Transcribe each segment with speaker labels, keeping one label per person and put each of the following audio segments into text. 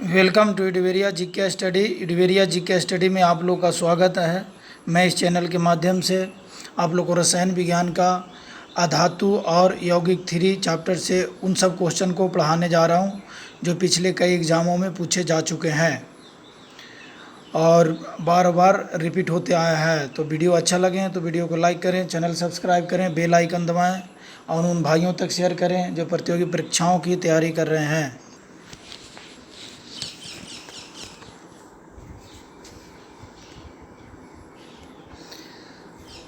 Speaker 1: Welcome to इडवेरिया GK study. इडवेरिया GK study में आप लोग का स्वागत है। मैं इस चैनल के माध्यम से आप लोग को रसायन विज्ञान का अधातु और यौगिक 3 चैप्टर से उन सब क्वेश्चन को पढ़ाने जा रहा हूं जो पिछले कई एग्ज़ामों में पूछे जा चुके हैं और बार बार रिपीट होते आया है। तो वीडियो अच्छा लगे तो वीडियो को लाइक करें, चैनल सब्सक्राइब करें, बेल आइकन दबाएँ और उन भाइयों तक शेयर करें जो प्रतियोगी परीक्षाओं की तैयारी कर रहे हैं।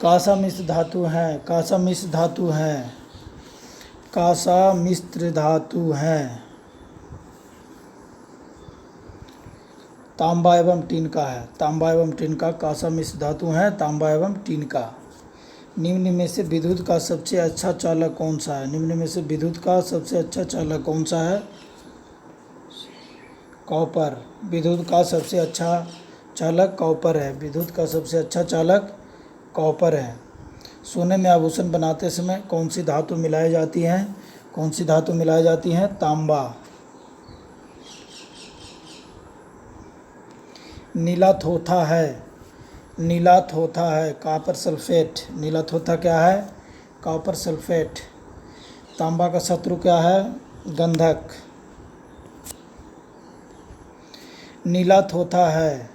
Speaker 1: कासा मिश्र धातु है, कासा मिश्र धातु है, कासा मिश्र धातु है, तांबा एवं टीन का है, तांबा एवं टीन का कासा मिश्र धातु है, तांबा एवं टीन का। निम्न में से विद्युत का सबसे अच्छा चालक कौन सा है? निम्न में से विद्युत का सबसे अच्छा चालक कौन सा है? कॉपर। विद्युत का सबसे अच्छा चालक कॉपर है, विद्युत का सबसे अच्छा चालक कॉपर है। सोने में आभूषण बनाते समय कौन सी धातु मिलाई जाती है? कौन सी धातु मिलाई जाती है? तांबा। नीला थोथा है, नीला थोथा है, कॉपर सल्फेट। नीला थोथा क्या है? Copper sulphate. तांबा का शत्रु क्या है? गंधक। नीला थोथा है,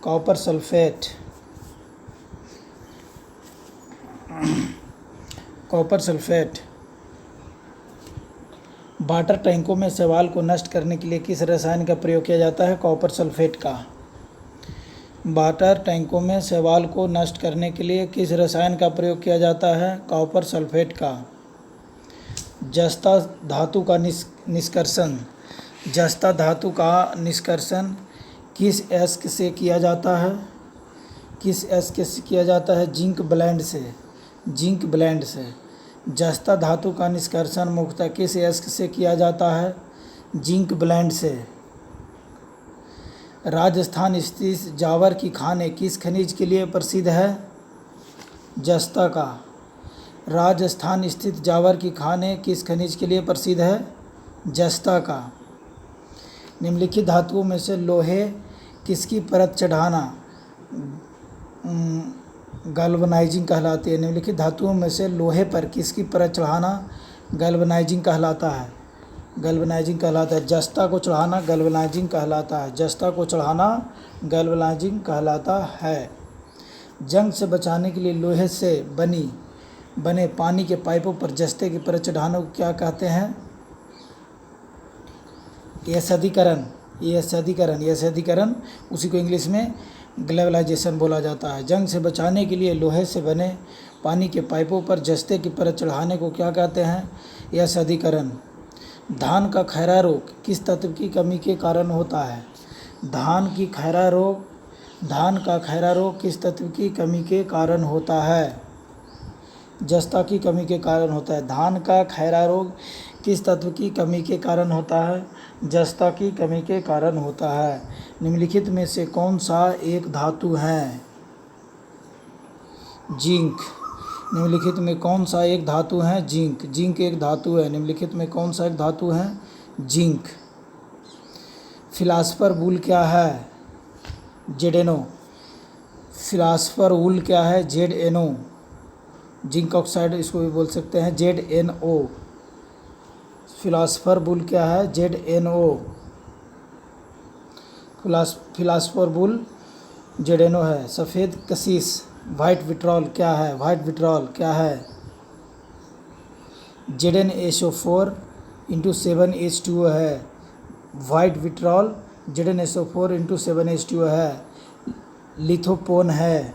Speaker 1: copper sulphate, copper sulphate. Water टैंकों में शैवाल को नष्ट करने के लिए किस रसायन का प्रयोग किया जाता है? कॉपर सल्फेट का। वाटर टैंकों में शैवाल को नष्ट करने के लिए किस रसायन का प्रयोग किया जाता है? कॉपर सल्फेट का। जस्ता धातु का निष्कर्षण, जस्ता धातु का निष्कर्षण किस एस्क से किया जाता है? किस एस्क से किया जाता है? जिंक ब्लेंड से, जिंक ब्लेंड से। जस्ता धातु का निष्कर्षण मुख्यतः किस एस्क से किया जाता है? जिंक ब्लेंड से। राजस्थान स्थित जावर की खानें किस खनिज के लिए प्रसिद्ध है? जस्ता का। राजस्थान स्थित जावर की खानें किस खनिज के लिए प्रसिद्ध है? जस्ता का। निम्नलिखित धातुओं में से लोहे किसकी परत चढ़ाना गैल्वनाइजिंग कहलाती है? निम्नलिखित धातुओं में से लोहे पर किसकी परत चढ़ाना गैल्वनाइजिंग कहलाता है? गैल्वनाइजिंग कहलाता है। जस्ता को चढ़ाना गैल्वनाइजिंग कहलाता है, जस्ता को चढ़ाना गैल्वनाइजिंग कहलाता है। जंग से बचाने के लिए लोहे से बने पानी के पाइपों पर जस्ते की परत चढ़ाने को क्या कहते हैं? एसिडीकरण, एसिडीकरण, एसिडीकरण। उसी को इंग्लिश में ग्लेवलाइजेशन बोला जाता है। जंग से बचाने के लिए लोहे से बने पानी के पाइपों पर जस्ते की परत चढ़ाने को क्या कहते हैं? एसिडीकरण। धान का खैरा रोग किस तत्व की कमी के कारण होता है? धान की खैरा रोग, धान का खैरा रोग किस तत्व की कमी के कारण होता है? जस्ता की कमी के कारण होता है। धान का खैरा रोग किस तत्व की कमी के कारण होता है? जस्ता की कमी के कारण होता है। निम्नलिखित में से कौन सा एक धातु है? जिंक। निम्नलिखित में कौन सा एक धातु है? जिंक। जिंक एक धातु है। निम्नलिखित में कौन सा एक धातु है? जिंक। फिलास्फर वूल क्या है? जेडेनो। फिलास्फर वूल क्या है? जेडएनओ। जिंक ऑक्साइड इसको भी बोल सकते हैं, जेडएनओ। फिलास्फर वूल क्या है? जेडएनओ। फिलास्फर वूल जेडएनओ है। सफ़ेद कशिश वाइट विट्रॉल क्या है? वाइट विट्रॉल क्या है? ZnSO4 इंटू 7H2O है। White vitriol ZnSO4 into 7H2O है। लिथोपोन है,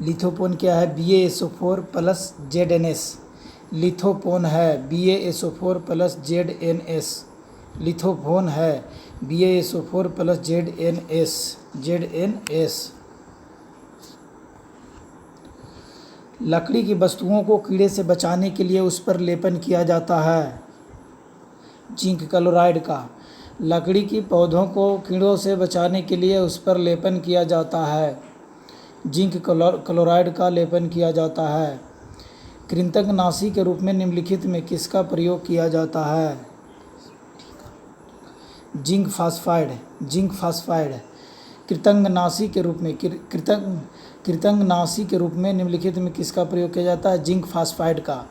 Speaker 1: लिथोपोन क्या है? BaSO4 plus ZnS। लिथोपोन है BaSO4 प्लस ZnS। लिथोफोन है BaSO4 प्लस ZnS, ZnS। लकड़ी की वस्तुओं को कीड़े से बचाने के लिए उस पर लेपन किया जाता है जिंक क्लोराइड का। लकड़ी की पौधों को कीड़ों से बचाने के लिए उस पर लेपन किया जाता है जिंक क्लोराइड का लेपन किया जाता है। कृंतकनाशी के रूप में निम्नलिखित में किसका प्रयोग किया जाता है? जिंक फास्फाइड, जिंक फास्फाइड कृतंगनाशी के रूप में कृतंगनाशी के रूप में निम्नलिखित में किसका प्रयोग किया जाता है? जिंक फास्फाइड का।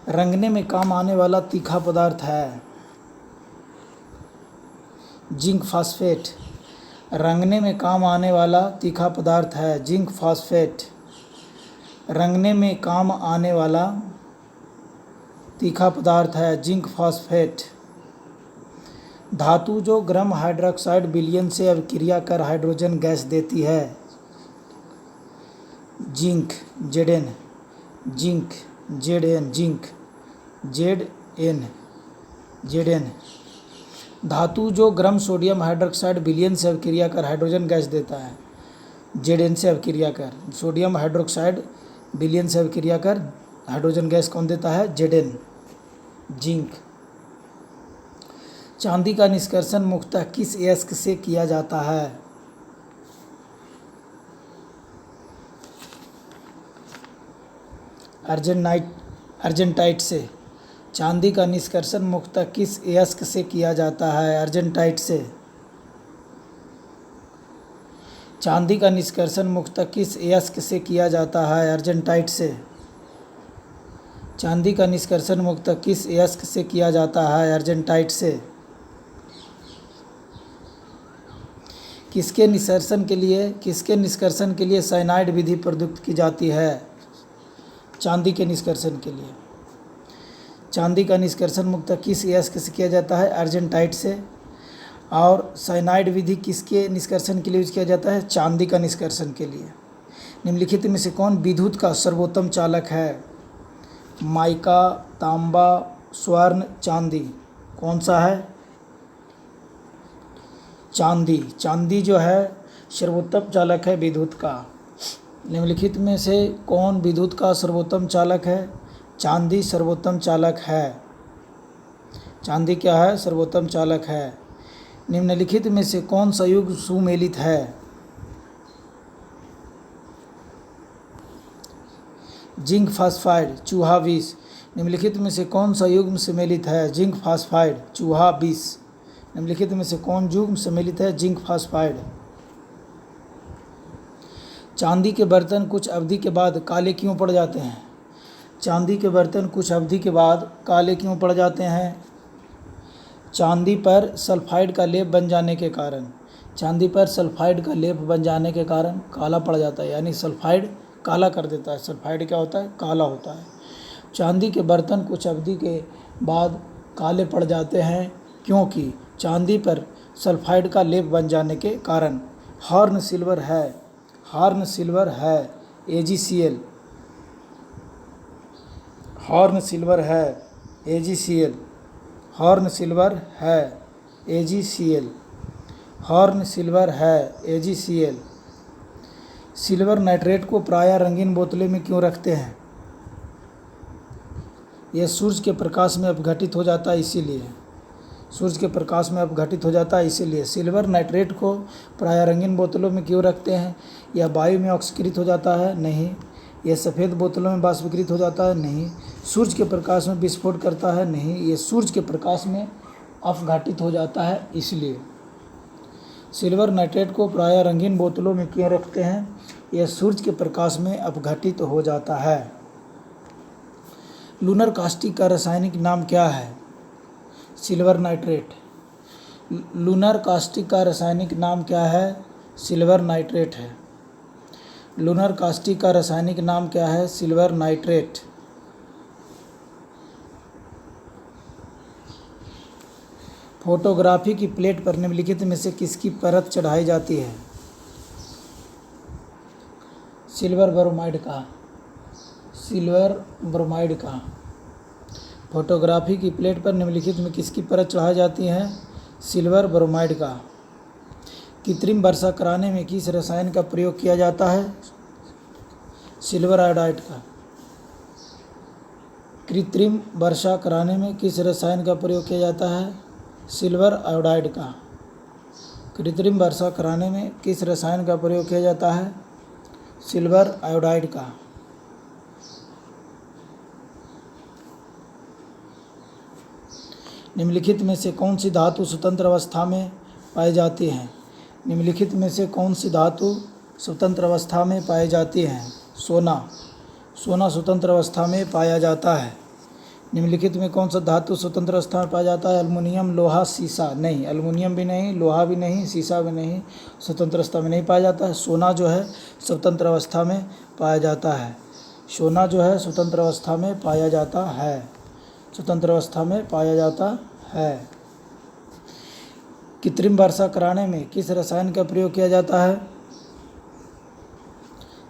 Speaker 1: रंगने में काम आने वाला तीखा पदार्थ है जिंक फास्फेट। रंगने में काम आने वाला तीखा पदार्थ है जिंक फास्फेट। रंगने में काम आने वाला तीखा पदार्थ है जिंक फास्फेट। धातु जो गरम हाइड्रोक्साइड विलयन से अभिक्रिया कर हाइड्रोजन गैस देती है। Zinc Z zinc Z N धातु जो गरम सोडियम हाइड्रोक्साइड विलयन से अभिक्रिया कर हाइड्रोजन गैस देता है। जेड से अभिक्रिया कर सोडियम हाइड्रोक्साइड विलयन से अभिक्रिया कर हाइड्रोजन गैस कौन देता है? Z zinc. चांदी का निष्कर्षण मुख्यतः किस अयस्क से किया जाता है? अर्जेंटाइट से। चांदी का निष्कर्षण मुख्यतः किस अयस्क से किया जाता है? अर्जेंटाइट से। चांदी का निष्कर्षण मुख्यतः किस अयस्क से किया जाता है? अर्जेंटाइट से। चांदी का निष्कर्षण मुख्यतः किस अयस्क से किया जाता है? अर्जेंटाइट से। किसके निष्कर्षण के लिए साइनाइड विधि प्रयुक्त की जाती है? चांदी के निष्कर्षण के लिए। चांदी का निष्कर्षण मुख्यतः किस अयस्क से किया जाता है? अर्जेंटाइट से। और साइनाइड विधि किसके निष्कर्षण के लिए यूज किया जाता है? चांदी का निष्कर्षण के लिए। निम्नलिखित में से कौन विद्युत का सर्वोत्तम चालक है? माइका, तांबा, स्वर्ण, चांदी। कौन सा है? चांदी। चांदी जो है सर्वोत्तम चालक है विद्युत का। निम्नलिखित में से कौन विद्युत का सर्वोत्तम चालक है? चांदी सर्वोत्तम चालक है। चांदी क्या है? सर्वोत्तम चालक है। निम्नलिखित में से कौन संयुग्म सुमेलित है? जिंक फास्फाइड, चूहा 20। निम्नलिखित में से कौन सा युग्म सम्मिलित है? जिंक फास्फाइड, चूहा 20। निम्नलिखित में से कौन युग्म सम्मिलित है? Zinc phosphide. चांदी के बर्तन कुछ अवधि के बाद काले क्यों पड़ जाते हैं? चांदी के बर्तन कुछ अवधि के बाद काले क्यों पड़ जाते हैं? चांदी पर सल्फाइड का लेप बन जाने के कारण। चांदी पर सल्फाइड का लेप बन जाने के कारण काला पड़ जाता है, यानी सल्फाइड काला कर देता है। सल्फाइड क्या होता है? काला होता है। चांदी के बर्तन कुछ अवधि के बाद काले पड़ जाते हैं क्योंकि चांदी पर सल्फाइड का लेप बन जाने के कारण। हॉर्न सिल्वर है, हॉर्न सिल्वर है AgCl। हॉर्न सिल्वर है AgCl। हॉर्न सिल्वर है AgCl। हॉर्न सिल्वर है AgCl। सिल्वर नाइट्रेट को प्रायः रंगीन बोतलों में क्यों रखते हैं? यह सूरज के प्रकाश में अपघटित हो जाता है इसीलिए। सूरज के प्रकाश में अपघटित हो जाता है इसीलिए सिल्वर नाइट्रेट को प्रायः रंगीन बोतलों में क्यों रखते हैं? यह वायु में ऑक्सीकृत हो जाता है? नहीं। यह सफ़ेद बोतलों में बाष्पीकृत हो जाता है? नहीं। सूरज के प्रकाश में विस्फोट करता है? नहीं। यह सूरज के प्रकाश में अपघटित हो जाता है इसलिए। सिल्वर नाइट्रेट को प्रायः रंगीन बोतलों में क्यों रखते हैं? यह सूरज के प्रकाश में अपघटित हो जाता है। लूनर कास्टिक का रासायनिक नाम क्या है? Silver nitrate. लूनर कास्टिक का रासायनिक नाम क्या है? सिल्वर नाइट्रेट है। लूनर कास्टिक का रासायनिक नाम क्या है? Silver nitrate. फोटोग्राफी की प्लेट पर निम्नलिखित में से किसकी परत चढ़ाई जाती है? सिल्वर ब्रोमाइड का। सिल्वर ब्रोमाइड का। फोटोग्राफी की प्लेट पर निम्नलिखित में किसकी परत चढ़ाई जाती है? सिल्वर ब्रोमाइड का। कृत्रिम वर्षा कराने में किस रसायन का प्रयोग किया जाता है? सिल्वर आयोडाइड का। कृत्रिम वर्षा कराने में किस रसायन का प्रयोग किया जाता है? सिल्वर आयोडाइड का। कृत्रिम वर्षा कराने में किस रसायन का प्रयोग किया जाता है? सिल्वर आयोडाइड का। निम्नलिखित में से कौन सी धातु स्वतंत्र अवस्था में पाई जाती है? निम्नलिखित में से कौन सी धातु स्वतंत्र अवस्था में पाई जाती है? सोना। सोना स्वतंत्र अवस्था में पाया जाता है। निम्नलिखित में कौन सा धातु स्वतंत्र अवस्था में पाया जाता है? एल्युमिनियम, लोहा, सीसा। नहीं, एल्युमिनियम भी नहीं, लोहा भी नहीं, सीसा भी नहीं, स्वतंत्र अवस्था में नहीं पाया जाता है। सोना जो है स्वतंत्र अवस्था में पाया जाता है। सोना जो है स्वतंत्र अवस्था में पाया जाता है। स्वतंत्र अवस्था में पाया जाता है। कृत्रिम वर्षा कराने में किस रसायन का प्रयोग किया जाता है?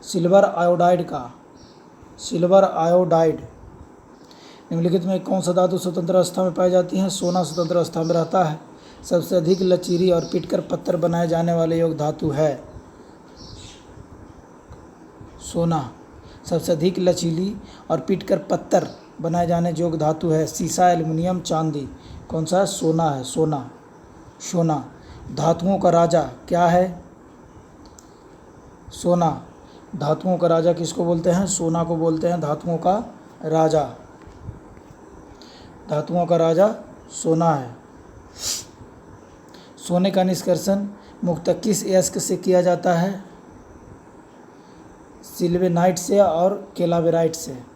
Speaker 1: सिल्वर आयोडाइड का। Silver iodide. निम्नलिखित में कौन सा धातु स्वतंत्र अवस्था में पाई जाती है? सोना स्वतंत्र अवस्था में रहता है। सबसे अधिक लचीली और पीटकर पत्थर बनाए जाने वाले योग धातु है सोना। सबसे अधिक लचीली और पीटकर पत्थर बनाए जाने योग्य धातु है सीसा, एल्युमिनियम, चांदी। कौन सा है? सोना है। सोना। सोना। धातुओं का राजा क्या है? सोना। धातुओं का राजा किसको बोलते हैं? सोना को बोलते हैं धातुओं का राजा। धातुओं का राजा सोना है। सोने का निष्कर्षण मुख्यतः किस अयस्क से किया जाता है? सिल्वेनाइट से और केलावेराइट से।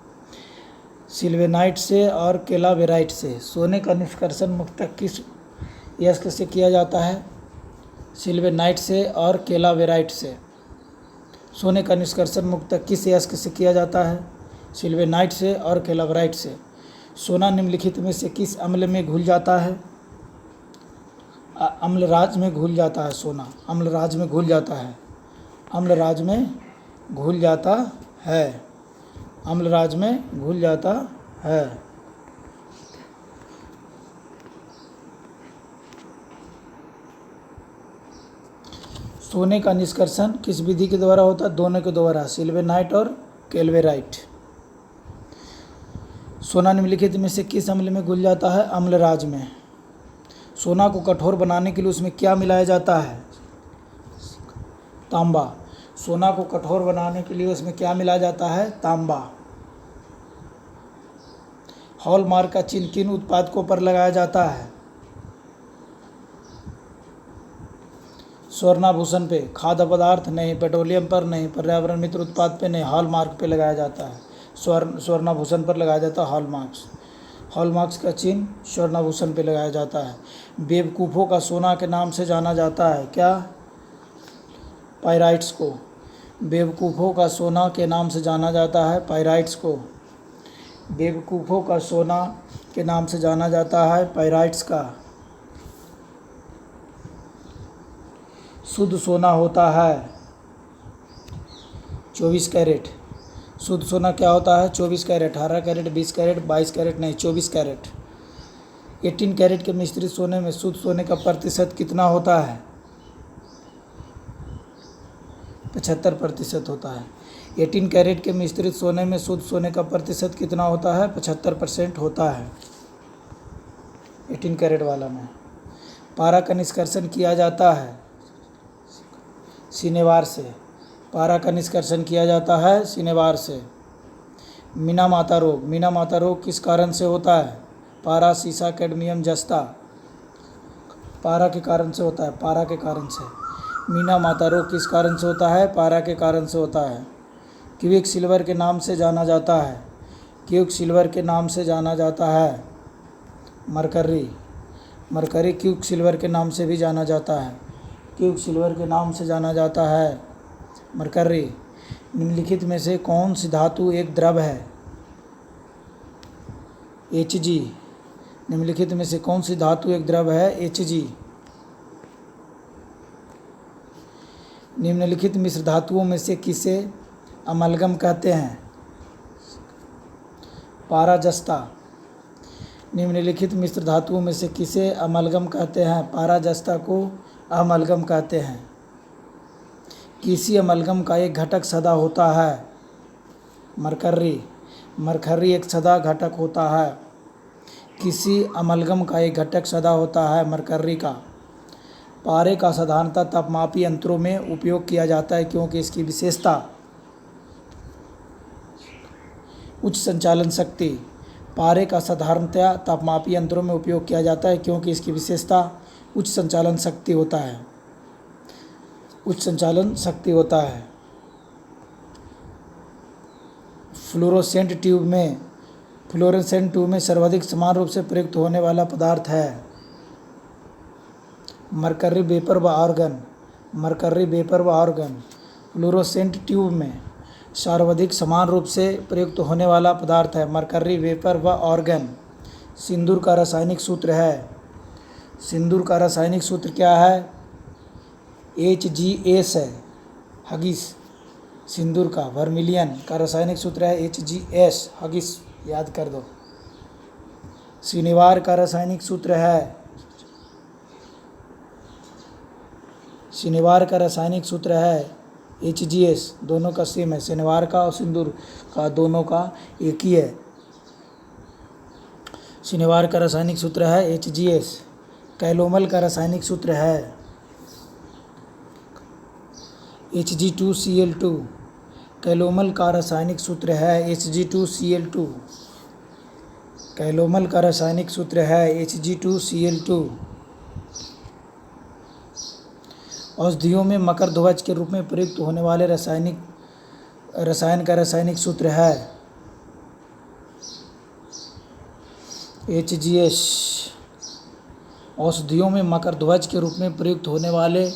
Speaker 1: सिल्वेनाइट से और केलावेराइट से। सोने का निष्कर्षण मुख्यतः किस अयस्क से किया जाता है? सिल्वेनाइट से और केलावेराइट से। सोने का निष्कर्षण मुख्यतः किस अयस्क से किया जाता है? सिल्वेनाइट से और केलावेराइट से। सोना निम्नलिखित में से किस अम्ल में घुल जाता है? अम्लराज में घुल जाता है सोना। अम्लराज में घुल जाता है। अम्लराज में घुल जाता है। अम्लराज में घुल जाता है। सोने का निष्कर्षण किस विधि के द्वारा होता है? दोनों के द्वारा, सिल्वेनाइट और केल्वेराइट। सोना निम्नलिखित में से किस अम्ल में घुल जाता है? अम्लराज में। सोना को कठोर बनाने के लिए उसमें क्या मिलाया जाता है? तांबा। सोना को कठोर बनाने के लिए उसमें क्या मिलाया जाता है? तांबा। हॉलमार्क का चिन्ह किन उत्पादकों पर लगाया जाता है? स्वर्णाभूषण पे, खाद्य पदार्थ नहीं, पेट्रोलियम पर नहीं, पर्यावरण मित्र उत्पाद पे नहीं, हॉलमार्क पे लगाया जाता है। स्वर्णाभूषण पर लगाया जाता है हॉलमार्क्स। हॉलमार्क्स का चिन्ह स्वर्णाभूषण पे लगाया जाता है। बेवकूफ़ों का सोना के नाम से जाना जाता है क्या? पायराइट्स को। बेवकूफ़ों का सोना के नाम से जाना जाता है पायराइट्स को। बेवकूफ़ों का सोना के नाम से जाना जाता है पायराइट्स का। शुद्ध सोना होता है 24 कैरेट। शुद्ध सोना क्या होता है? 24 कैरेट, 18 कैरेट, 20 कैरेट, 22 कैरेट नहीं, 24 कैरेट। 18 कैरेट के मिश्रित सोने में शुद्ध सोने का प्रतिशत कितना होता है? 75% होता है। 18 कैरेट के मिश्रित सोने में शुद्ध सोने का प्रतिशत कितना होता है? 75% होता है 18 कैरेट वाला में। पारा का निष्कर्षण किया जाता है सिनेवार से। पारा का निष्कर्षण किया जाता है सिनेवार से। मीना माता रोग। मीना माता रोग किस कारण से होता है? पारा, सीसा, कैडमियम, जस्ता। पारा के कारण से होता है। पारा के कारण से। मीना माता रोग किस कारण से होता है? पारा के कारण से होता है। क्विक सिल्वर के नाम से जाना जाता है। क्विक सिल्वर के नाम से जाना जाता है मरकरी। मरकरी क्विक सिल्वर के नाम से भी जाना जाता है। क्विक सिल्वर के नाम से जाना जाता है मरकरी। निम्नलिखित में से कौन सी धातु एक द्रव है? Hg। निम्नलिखित में से कौन सी धातु एक द्रव है? Hg। निम्नलिखित मिश्र धातुओं में से किसे अमलगम कहते हैं? पाराजस्ता। निम्नलिखित मिश्र धातुओं में से किसे अमलगम कहते हैं? पाराजस्ता को अमलगम कहते हैं। किसी अमलगम का एक घटक सदा होता है? मरकरी। मरकरी एक सदा घटक होता है। किसी अमलगम का एक घटक सदा होता है मरकरी का। पारे का साधारणतः तापमापी यंत्रों में उपयोग किया जाता है क्योंकि इसकी विशेषता उच्च संचालन शक्ति। पारे का साधारणतया तापमापी यंत्रों में उपयोग किया जाता है क्योंकि इसकी विशेषता उच्च संचालन शक्ति होता है। उच्च संचालन शक्ति होता है। फ्लोरोसेंट ट्यूब में सर्वाधिक समान रूप से प्रयुक्त होने वाला पदार्थ है मरकरी वेपर व आर्गन। फ्लोरोसेंट ट्यूब में सर्वाधिक समान रूप से प्रयुक्त होने वाला पदार्थ है मरकरी वेपर व आर्गन। सिंदूर का रासायनिक सूत्र क्या है? HGS है। हगिस सिंदूर का। वर्मिलियन का रासायनिक सूत्र है HGS। हगिस याद कर दो। शनिवार का रासायनिक सूत्र है HGS। दोनों का सेम है। शनिवार का और सिंदूर का दोनों का एक ही है। शनिवार का रासायनिक सूत्र है HGS। कैलोमल का रासायनिक सूत्र है Hg2Cl2। कैलोमल का रासायनिक सूत्र है Hg2Cl2। कैलोमल का रासायनिक सूत्र है Hg2Cl2। औषधियों में मकर ध्वज के रूप में प्रयुक्त होने वाले रसायन का रासायनिक सूत्र है HGS। औषधियों में मकर ध्वज के रूप में प्रयुक्त होने वाले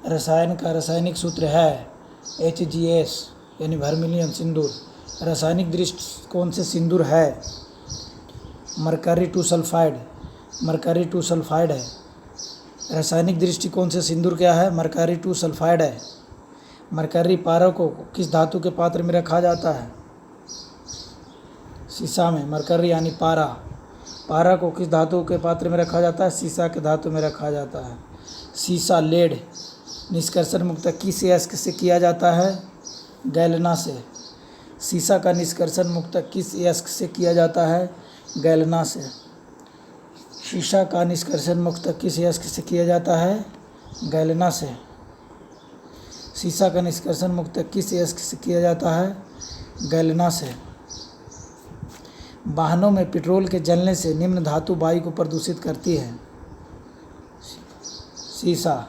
Speaker 1: रसायन का रासायनिक सूत्र है HGS यानी वर्मिलियन सिंदूर। रासायनिक दृष्टिकोण से सिंदूर है मरकरी 2 सल्फाइड है। रासायनिक दृष्टिकोण से सिंदूर क्या है? मरकरी 2 सल्फाइड है। मरकरी पारा को किस धातु के पात्र में रखा जाता है? शीशा में। मरकरी यानी पारा को किस धातु के पात्र में रखा जाता है? शीशा के धातु में रखा जाता है। शीशा लेड निष्कर्षण मुक्त किस अयस्क से किया जाता है? गैलेना से। शीशा का निष्कर्षण मुक्त किस अयस्क से किया जाता है? गैलेना से। शीशा का निष्कर्षण मुक्त किस अयस्क से किया जाता है? गैलेना से। शीशा का निष्कर्षण मुक्त किस अयस्क से किया जाता है? गैलेना से। वाहनों में पेट्रोल के जलने से निम्न धातु वायु को प्रदूषित करती है। शीशा।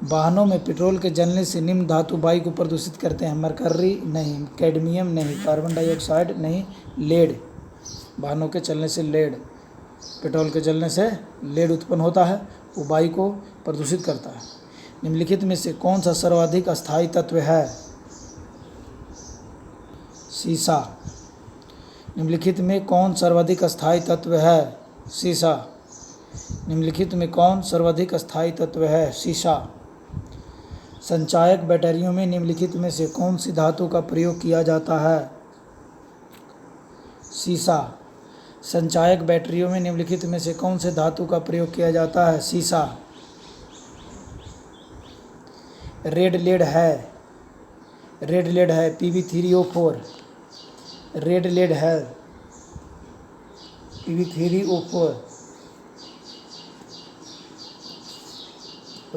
Speaker 1: वाहनों में पेट्रोल के जलने से निम्न धातु वायु को प्रदूषित करते हैं। मरकरी नहीं, कैडमियम नहीं, कार्बन डाइऑक्साइड नहीं, लेड। वाहनों के चलने से लेड, पेट्रोल के जलने से लेड उत्पन्न होता है, वो वायु को प्रदूषित करता है। निम्नलिखित में से कौन सा सर्वाधिक अस्थायी तत्व है? शीशा। निम्नलिखित में कौन सर्वाधिक अस्थायी तत्व है? शीशा। निम्नलिखित में कौन सर्वाधिक अस्थायी तत्व है? शीशा। संचायक बैटरियों में निम्नलिखित में से कौन सी धातु का प्रयोग किया जाता है? शीशा। संचायक बैटरियों में निम्नलिखित में से कौन से धातु का प्रयोग किया जाता है? शीशा। रेड लेड है Pb3O4। रेड लेड है Pb3O4।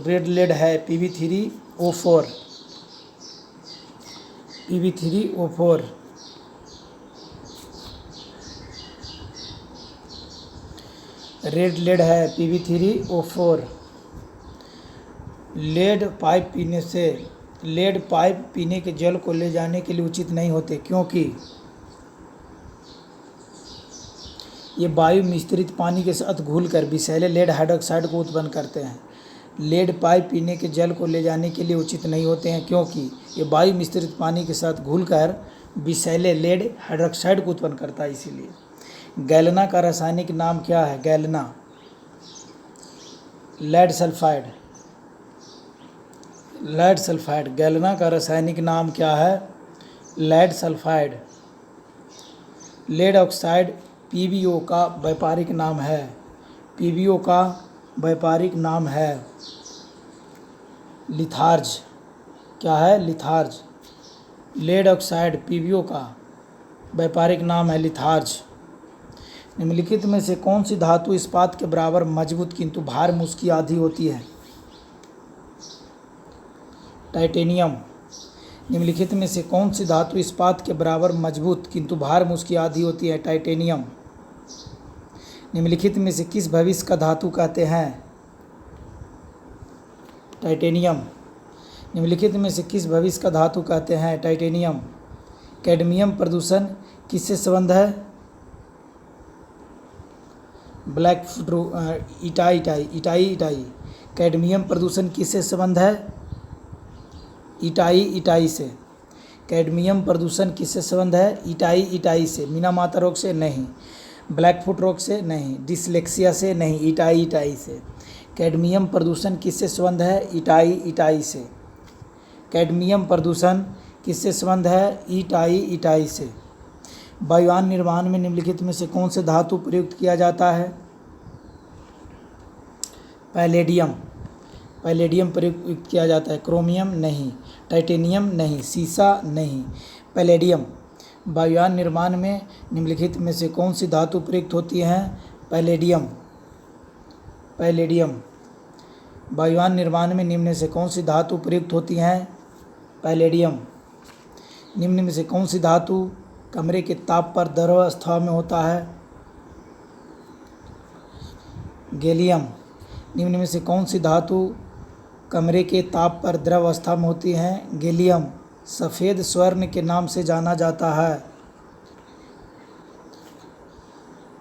Speaker 1: रेड लेड है Pb3O4। रेड लेड है Pb3O4। लेड पाइप पीने के जल को ले जाने के लिए उचित नहीं होते क्योंकि ये वायु मिश्रित पानी के साथ घुलकर विषैले लेड हाइड्रोक्साइड को उत्पन्न करते हैं। लेड पाइप पीने के जल को ले जाने के लिए उचित नहीं होते हैं क्योंकि ये वायु मिश्रित पानी के साथ घुलकर विषैले लेड हाइड्रोक्साइड को उत्पन्न करता है। इसीलिए गैलेना का रासायनिक नाम क्या है? गैलेना। Lead sulphide. गैलेना का रासायनिक नाम क्या है? Lead sulphide. Lead oxide PbO का व्यापारिक नाम है। PbO का व्यापारिक नाम है लिथार्ज। क्या है? लिथार्ज। लेड ऑक्साइड PbO का व्यापारिक नाम है लिथार्ज। निम्नलिखित में से कौन सी धातु इस्पात के बराबर मजबूत किंतु भार में उसकी आधी होती है? टाइटेनियम। निम्नलिखित में से कौन सी धातु इस्पात के बराबर मजबूत किंतु भार में उसकी आधी होती है? टाइटेनियम। निम्नलिखित में से किस भविष्य का धातु कहते हैं? टाइटेनियम। निम्नलिखित में से किस भविष्य का धातु कहते हैं? टाइटेनियम। कैडमियम प्रदूषण किससे संबंध है? इटाई। कैडमियम प्रदूषण किससे संबंध है? इटाई से। कैडमियम प्रदूषण किससे संबंध है? इटाई से। मीना माता रोग से? नहीं। ब्लैकफुट रोग से? नहीं। डिसलेक्सिया से? नहीं। इटाई से। कैडमियम प्रदूषण किससे संबंध है? इटाई से। कैडमियम प्रदूषण किससे संबंध है? इटाई से। वायुयान निर्माण में निम्नलिखित में से कौन से धातु प्रयुक्त किया जाता है? पैलेडियम प्रयुक्त किया जाता है। क्रोमियम? नहीं। टाइटेनियम? नहीं। सीसा? नहीं। पैलेडियम। वायुयान निर्माण में निम्नलिखित में से कौन सी धातु प्रयुक्त होती हैं? पैलेडियम। वायुयान निर्माण में निम्न में से कौन सी धातु प्रयुक्त होती हैं? पैलेडियम। निम्न में से कौन सी धातु कमरे के ताप पर द्रव अवस्था में होता है? गैलियम। निम्न में से कौन सी धातु कमरे के ताप पर द्रव अवस्था में होती हैं? गैलियम। सफ़ेद स्वर्ण के नाम से जाना जाता है?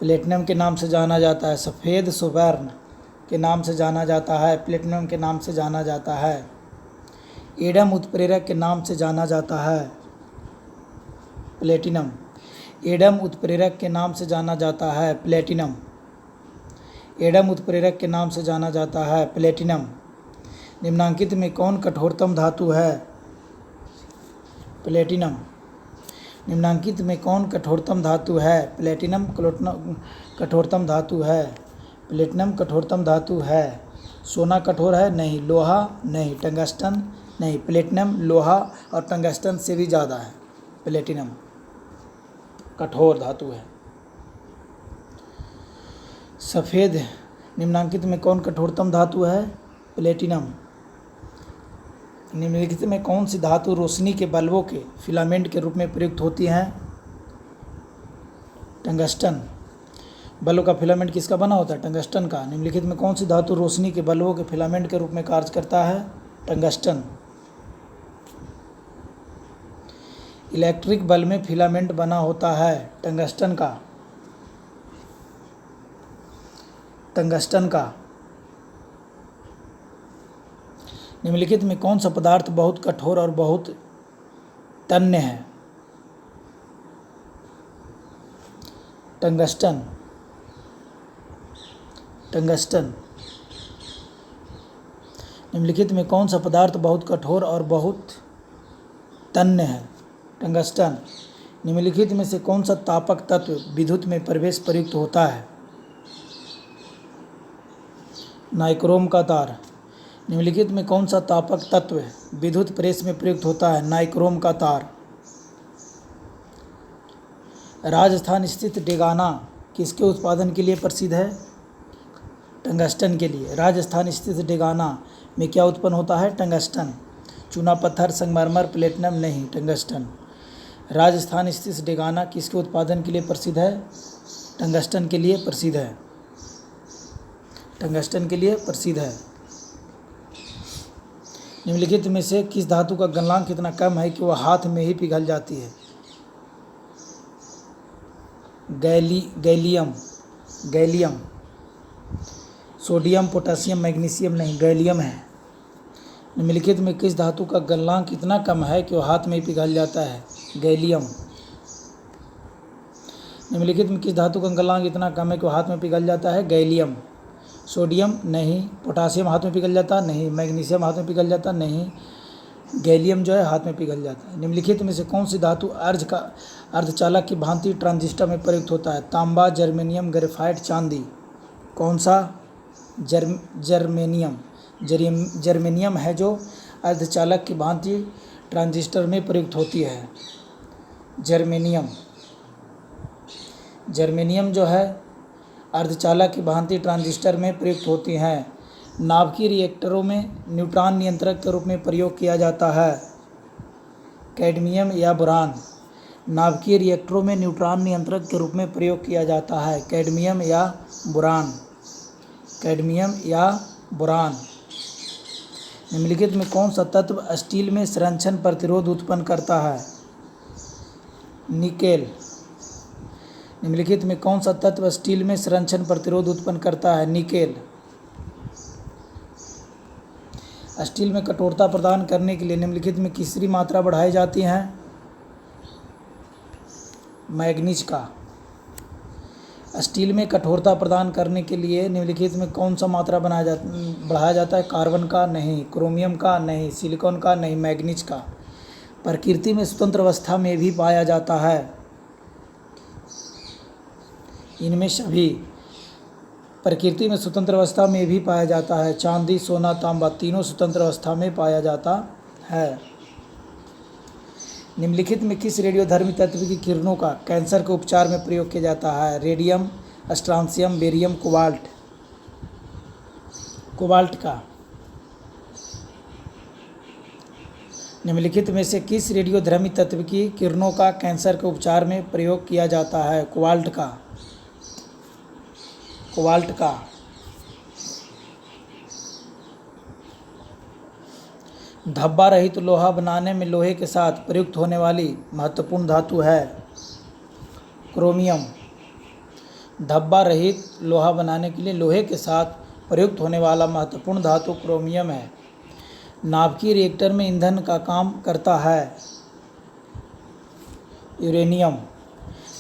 Speaker 1: प्लेटिनम के नाम से जाना जाता है। सफ़ेद स्वर्ण के नाम से जाना जाता है। प्लेटिनम के नाम से जाना जाता है। एडम उत्प्रेरक के नाम से जाना जाता है? प्लेटिनम। एडम उत्प्रेरक के नाम से जाना जाता है? प्लेटिनम। एडम उत्प्रेरक के नाम से जाना जाता है? प्लेटिनम। निम्नांकित में कौन कठोरतम धातु है? प्लेटिनम। निम्नांकित में कौन कठोरतम धातु है? प्लेटिनम कठोरतम धातु है। प्लेटिनम कठोरतम धातु है। सोना कठोर है? नहीं। लोहा? नहीं। टंगस्टन? नहीं। प्लेटिनम लोहा और टंगस्टन से भी ज़्यादा है। प्लेटिनम कठोर धातु है। सफ़ेद। निम्नांकित में कौन कठोरतम धातु है? प्लेटिनम। निम्नलिखित में कौन सी धातु रोशनी के बल्बों के फिलामेंट के रूप में प्रयुक्त होती हैं? टंगस्टन। बल्ब का फिलामेंट किसका बना होता है? टंगस्टन का। निम्नलिखित में कौन सी धातु रोशनी के बल्बों के फिलामेंट के रूप में कार्य करता है? टंगस्टन। इलेक्ट्रिक बल्ब में फिलामेंट बना होता है टंगस्टन का। निम्नलिखित में कौन सा पदार्थ बहुत कठोर और बहुत तन्य है? टंगस्टन। निम्नलिखित में कौन सा पदार्थ बहुत कठोर और बहुत तन्य है? टंगस्टन। निम्नलिखित में से कौन सा तापक तत्व विद्युत में प्रवेश प्रयुक्त होता है? नाइक्रोम का तार। निम्नलिखित में कौन सा तापक तत्व विद्युत प्रेस में प्रयुक्त होता है? नाइक्रोम का तार। राजस्थान स्थित डेगाना किसके उत्पादन के लिए प्रसिद्ध है? टंगस्टन के लिए। राजस्थान स्थित डेगाना में क्या उत्पन्न होता है? टंगस्टन। चूना पत्थर, संगमरमर, प्लेटिनम? नहीं। टंगस्टन। राजस्थान स्थित डेगाना किसके उत्पादन के लिए प्रसिद्ध है? टंगस्टन के लिए प्रसिद्ध है। टंगस्टन के लिए प्रसिद्ध है। निम्नलिखित में से किस धातु का गलनांक इतना कम है कि वह हाथ में ही पिघल जाती है? गैलियम। Sodium, potassium, magnesium? नहीं। गैलियम है। निम्नलिखित में किस धातु का गलनांक इतना कम है कि वह हाथ में ही पिघल जाता है? गैलियम। निम्नलिखित में किस धातु का गलनांक इतना कम है कि वह हाथ में पिघल जाता है? गैलियम। सोडियम? नहीं। पोटेशियम हाथ में पिघल जाता? नहीं। मैग्नीशियम हाथ में पिघल जाता? नहीं। गैलियम जो है हाथ में पिघल जाता है। निम्नलिखित में से कौन सी धातु अर्धचालक की भांति ट्रांजिस्टर में प्रयुक्त होता है? तांबा, जर्मेनियम, ग्रेफाइट, चांदी? कौन सा? जर्मेनियम है जो अर्धचालक की भांति ट्रांजिस्टर में प्रयुक्त होती है। जर्मेनियम जो है अर्धचालक की भांति ट्रांजिस्टर में प्रयुक्त होती हैं। नाभिकीय रिएक्टरों में न्यूट्रॉन नियंत्रक के रूप में प्रयोग किया जाता है। कैडमियम या बोरान? नाभिकीय रिएक्टरों में न्यूट्रॉन नियंत्रक के रूप में प्रयोग किया जाता है? कैडमियम या बोरान? कैडमियम या बोरान? निम्नलिखित में कौन सा तत्व स्टील में संरक्षण प्रतिरोध उत्पन्न करता है? निकेल। निम्नलिखित में कौन सा तत्व स्टील में संरक्षण प्रतिरोध उत्पन्न करता है? निकेल। स्टील में कठोरता प्रदान करने के लिए निम्नलिखित में किसकी मात्रा बढ़ाई जाती है? मैग्नीज का। स्टील में कठोरता प्रदान करने के लिए निम्नलिखित में कौन सा मात्रा बढ़ाया जाता है? कार्बन का नहीं, क्रोमियम का नहीं, सिलिकॉन का नहीं, मैग्नीज का। प्रकृति में स्वतंत्र अवस्था में भी पाया जाता है। इनमें सभी प्रकृति में स्वतंत्र अवस्था में भी पाया जाता है। चांदी, सोना, तांबा तीनों स्वतंत्र अवस्था में पाया जाता है। निम्नलिखित में किस रेडियोधर्मी तत्व की किरणों का कैंसर के उपचार में प्रयोग किया जाता है? Radium, strontium, barium, cobalt. Cobalt का। निम्नलिखित में से किस रेडियोधर्मी तत्व की किरणों का कैंसर के उपचार में प्रयोग किया जाता है? कोबाल्ट का। कोबाल्ट का। धब्बा रहित लोहा बनाने में लोहे के साथ प्रयुक्त होने वाली महत्वपूर्ण धातु है? क्रोमियम। धब्बा रहित लोहा बनाने के लिए लोहे के साथ प्रयुक्त होने वाला महत्वपूर्ण धातु क्रोमियम है। नाभिकीय रिएक्टर में ईंधन का काम करता है? यूरेनियम।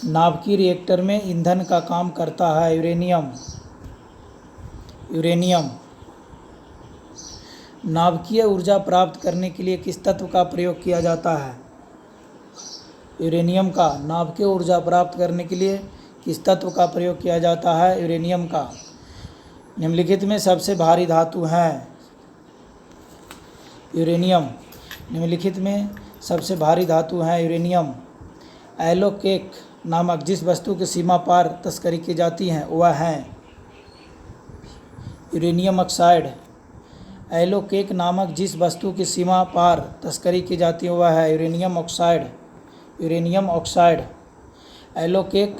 Speaker 1: नाभिकीय रिएक्टर में ईंधन का काम करता है? यूरेनियम। यूरेनियम। नाभिकीय ऊर्जा प्राप्त करने के लिए किस तत्व का प्रयोग किया जाता है? यूरेनियम का। नाभिकीय ऊर्जा प्राप्त करने के लिए किस तत्व का प्रयोग किया जाता है? यूरेनियम का। निम्नलिखित में सबसे भारी धातु है? यूरेनियम। निम्नलिखित में सबसे भारी धातु है यूरेनियम। एलोकेक नामक जिस वस्तु की सीमा पार तस्करी की जाती है वह है? Uranium oxide. एलोकेक नामक जिस वस्तु की सीमा पार तस्करी की जाती है वह है? Uranium oxide. Uranium oxide. Yellowcake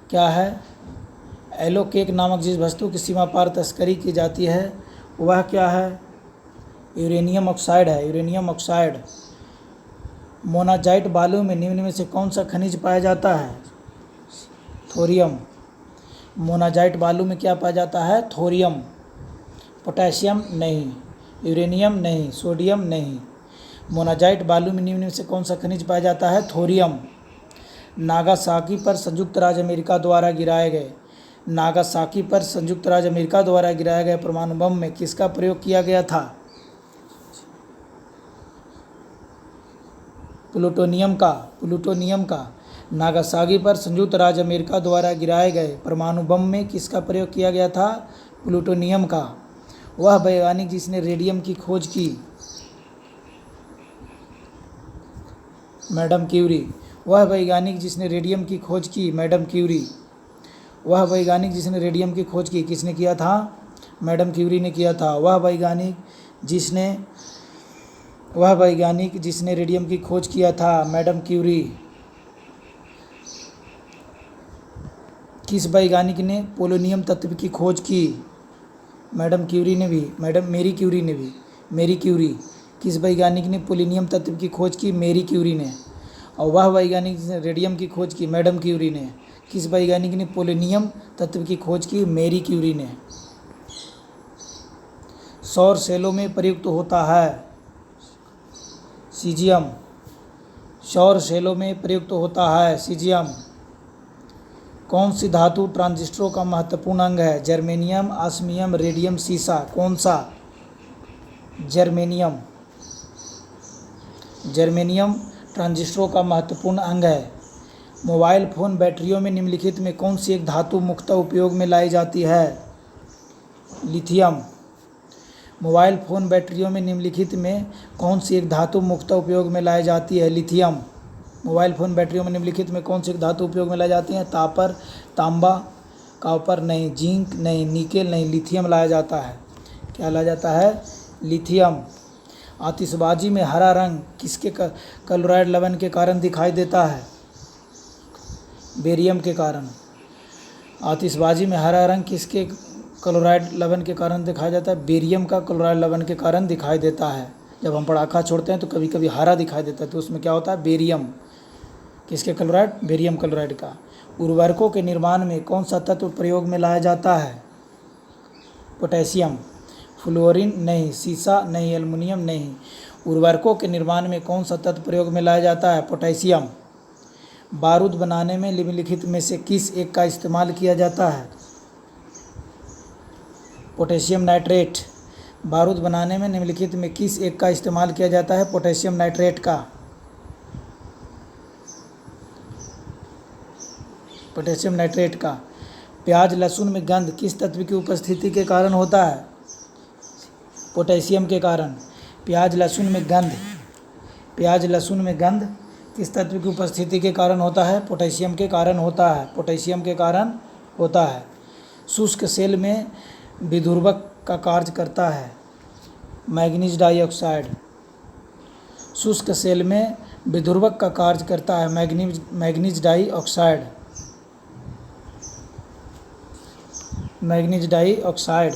Speaker 1: क्या है? एलोकेक नामक जिस वस्तु की सीमा पार तस्करी की जाती है वह क्या है? यूरेनियम ऑक्साइड है। Uranium oxide. मोनाजाइट बालू में निम्न में से कौन सा खनिज पाया जाता है? थोरियम। मोनाजाइट बालू में क्या पाया जाता है? थोरियम। पोटेशियम नहीं, यूरेनियम नहीं, सोडियम नहीं। मोनाजाइट बालू में निम्न में से कौन सा खनिज पाया जाता है? थोरियम। नागासाकी पर संयुक्त राज्य अमेरिका द्वारा गिराए गए नागासाकी पर संयुक्त राज्य अमेरिका द्वारा गिराए गए परमाणु बम में किसका प्रयोग किया गया था? प्लूटोनियम का। प्लूटोनियम का। नागासाकी पर संयुक्त राज्य अमेरिका द्वारा गिराए गए परमाणु बम में किसका प्रयोग किया गया था? प्लूटोनियम का। वह वैज्ञानिक जिसने रेडियम की खोज की? Madam Curie. वह वैज्ञानिक जिसने रेडियम की खोज की? Madam Curie. वह वैज्ञानिक जिसने रेडियम की खोज की किसने किया था? मैडम क्यूरी ने किया था। वह वैज्ञानिक जिसने रेडियम की खोज किया था? Madam Curie. किस वैज्ञानिक ने पोलोनियम तत्व की खोज की? मैडम क्यूरी ने भी। मैडम मेरी क्यूरी ने भी। मेरी क्यूरी। किस वैज्ञानिक ने पोलोनियम तत्व की खोज की? मेरी क्यूरी ने। और वह वैज्ञानिक जिसने रेडियम की खोज की? मैडम क्यूरी ने। किस वैज्ञानिक ने पोलोनियम तत्व की खोज की? मेरी क्यूरी ने। सौर सेलों में प्रयुक्त होता है? सीजियम। सौर सेलों में प्रयुक्त होता है सीजियम। कौन सी धातु ट्रांजिस्टरों का महत्वपूर्ण अंग है? जर्मेनियम, ऑस्मियम, रेडियम, सीसा। कौन सा? जर्मेनियम। जर्मेनियम ट्रांजिस्टरों का महत्वपूर्ण अंग है। मोबाइल फ़ोन बैटरियों में निम्नलिखित में कौन सी एक धातु मुख्यतः उपयोग में लाई जाती है? लिथियम। मोबाइल फ़ोन बैटरियों में निम्नलिखित में कौन सी एक धातु मुख्यतः उपयोग में लाई जाती है? लिथियम। मोबाइल फ़ोन बैटरियों में निम्नलिखित में कौन सी एक धातु उपयोग में लाई जाती है? तापर, तांबा, कॉपर नहीं, जिंक नहीं, निकेल नहीं, लिथियम लाया जाता है। क्या लाया जाता है? लिथियम। आतिशबाजी में हरा रंग किसके क्लोराइड लवण के कारण दिखाई देता है? बेरियम के कारण। आतिशबाजी में हरा रंग किसके क्लोराइड लवण के कारण दिखाया जाता है? बेरियम का क्लोराइड लवण के कारण दिखाई देता है। जब हम पटाखा छोड़ते हैं तो कभी कभी हरा दिखाई देता है, तो उसमें क्या होता है? बेरियम। किसके क्लोराइड? बेरियम क्लोराइड का। उर्वरकों के निर्माण में कौन सा तत्व प्रयोग में लाया जाता है? पोटेशियम। फ्लोरीन नहीं, सीसा नहीं, एल्युमिनियम नहीं। उर्वरकों के निर्माण में कौन सा तत्व प्रयोग में लाया जाता है? पोटेशियम। बारूद बनाने में निम्नलिखित में से किस एक का इस्तेमाल किया जाता है? Potassium nitrate. बारूद बनाने में निम्नलिखित में किस एक का इस्तेमाल किया जाता है? पोटेशियम नाइट्रेट का। पोटेशियम नाइट्रेट का। प्याज लहसुन में गंध किस तत्व की उपस्थिति के कारण होता है? पोटेशियम के कारण। प्याज लहसुन में गंध, प्याज लहसुन में गंध किस तत्व की उपस्थिति के कारण होता है? पोटेशियम के कारण होता है। पोटेशियम के कारण होता है। शुष्क सेल में विधुर्वक का कार्य करता है? Manganese dioxide. शुष्क सेल में विधुर्वक का कार्य करता है? Manganese dioxide. Manganese dioxide.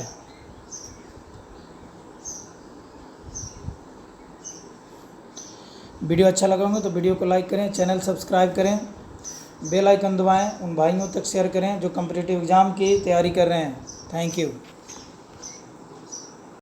Speaker 1: Video अच्छा लगा होगा तो वीडियो को लाइक करें, चैनल सब्सक्राइब करें, बेल आइकन दबाएं, उन भाइयों तक शेयर करें जो कॉम्पिटिटिव एग्ज़ाम की तैयारी कर रहे हैं। Thank you.